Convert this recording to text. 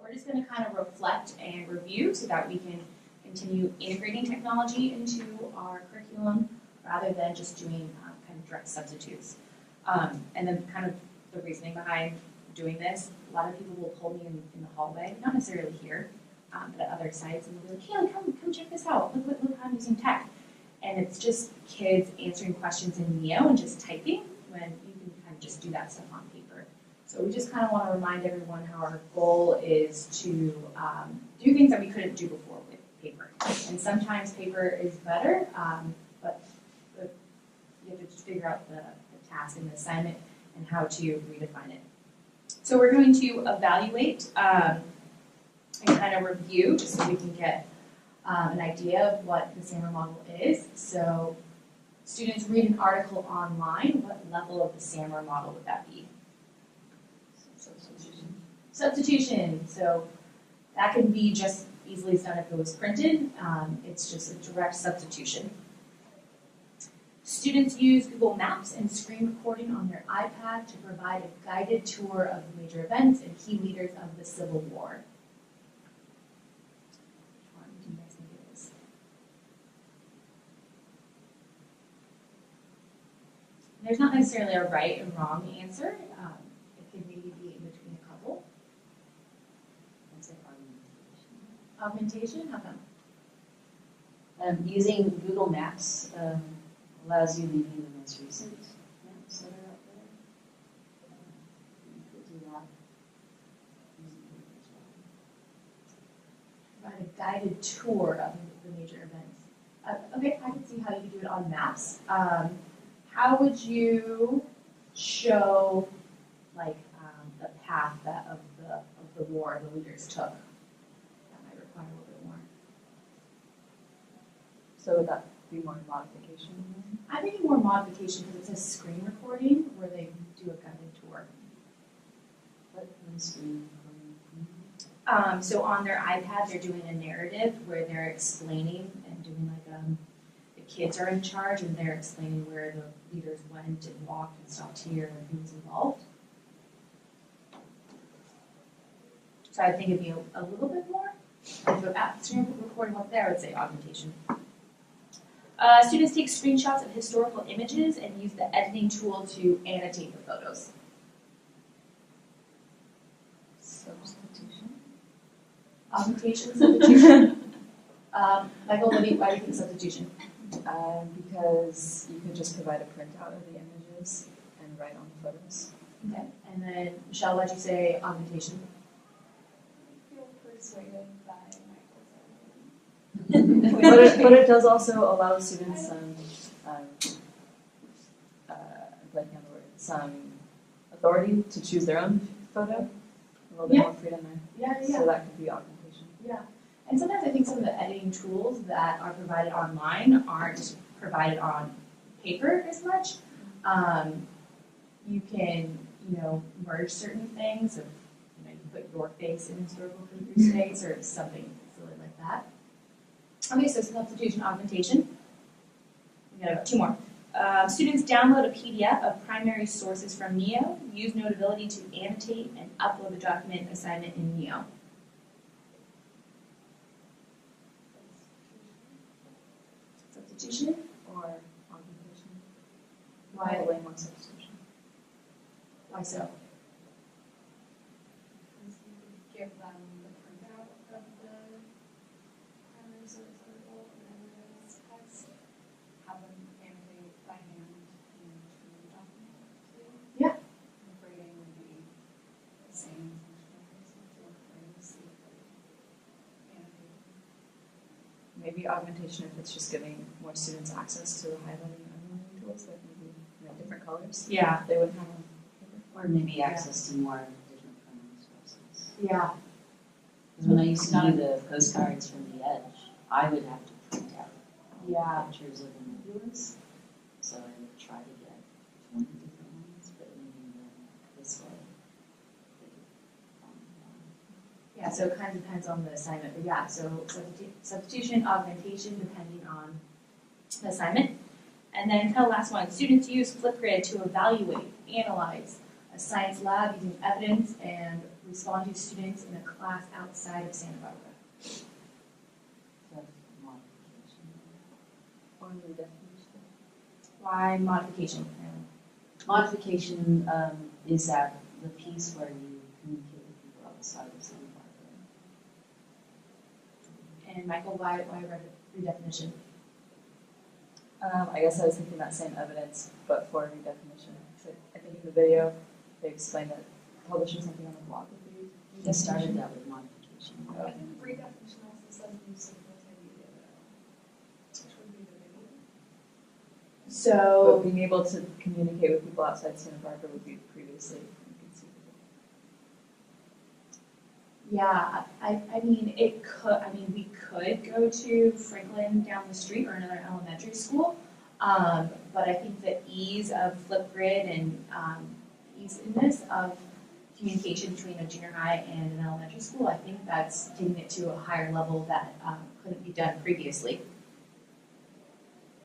we're just going to kind of reflect and review so that we can continue integrating technology into our curriculum rather than just doing kind of direct substitutes. And then kind of the reasoning behind doing this, a lot of people will pull me in the hallway, not necessarily here, but at other sites, and they'll be like, Cailee, come check this out. Look how I'm using tech. And it's just kids answering questions in Neo and just typing when you can kind of just do that stuff on paper. So we just kind of want to remind everyone how our goal is to do things that we couldn't do before with paper. And sometimes paper is better, but you have to just figure out the task and the assignment and how to redefine it. So we're going to evaluate and kind of review just so we can get an idea of what the SAMR model is. So students read an article online. What level of the SAMR model would that be? Substitution. Substitution. So that can be just easily as done if it was printed. It's just a direct substitution. Students use Google Maps and screen recording on their iPad to provide a guided tour of the major events and key leaders of the Civil War. Which one do you guys think it is? There's not necessarily a right and wrong answer. It can maybe be in between a couple. I'd say augmentation. Augmentation? How come? Using Google Maps allows you to view the most recent maps that are out there. You could do that using Google as well. Provide a guided tour of the major events. Okay, I can see how you could do it on maps. How would you show like the path of the war the leaders took? That might require a little bit more. So would that be more modification? I'm thinking more modification because it says screen recording where they do a guided tour. What is screen recording? So on their iPad, they're doing a narrative where they're explaining and doing like the kids are in charge and they're explaining where the leaders went and walked and stopped here and who was involved. So I think it'd be a little bit more. If screen recording up there, I would say augmentation. Students take screenshots of historical images and use the editing tool to annotate the photos. Substitution. Augmentation, substitution. Michael, why do you think substitution? Because you can just provide a printout of the images and write on the photos. Okay, and then Michelle, why'd you say augmentation? I feel persuaded by But it does also allow students some authority to choose their own photo. A little bit more freedom there. Yeah. So that could be augmentation. Yeah. And sometimes I think some of the editing tools that are provided online aren't provided on paper as much. You can, merge certain things. If, you put your face in historical figure's face or something silly like that. Okay, so substitution, augmentation. We got two more. Students download a PDF of primary sources from Neo, use Notability to annotate and upload the document assignment in Neo. Substitution Or augmentation. Why? Way more substitution. Why so? Because you could give them the printout of the primary source article and then text, have them annotate by hand into the document too. Yeah. The grading would be the same essentially, so feel free to see if they annotate. Maybe augmentation if it's just giving more students access to the highlighting and unlining tools, like maybe different colors. Yeah. They wouldn't have on paper. Or maybe access to more different primary sources. Yeah. Because when I used to do the postcards from the Edge, I would have to print out pictures of the nebulas. So I would try to get 20 different ones, but maybe this way. Yeah, so it kind of depends on the assignment. But yeah, so substitution, augmentation, depending on the assignment. And then kind of last one, students use Flipgrid to evaluate, analyze a science lab using evidence and respond to students in a class outside of Santa Barbara. That's modification. Or new definition. Why modification? Modification is that the piece where you communicate with people outside of Santa Barbara. And Michael, why redefinition? I guess I was thinking that same evidence, but for redefinition. So I think in the video, they explained that publishing something on a blog would be They started that with modification. I think the redefinition also says use of multimedia though, which would be the video. But So, being able to communicate with people outside Santa Barbara would be previously inconceivable. yeah, I mean, we could go to Franklin down the street or another elementary school. But I think the ease of Flipgrid and easiness of communication between a junior high and an elementary school, I think that's getting it to a higher level that couldn't be done previously.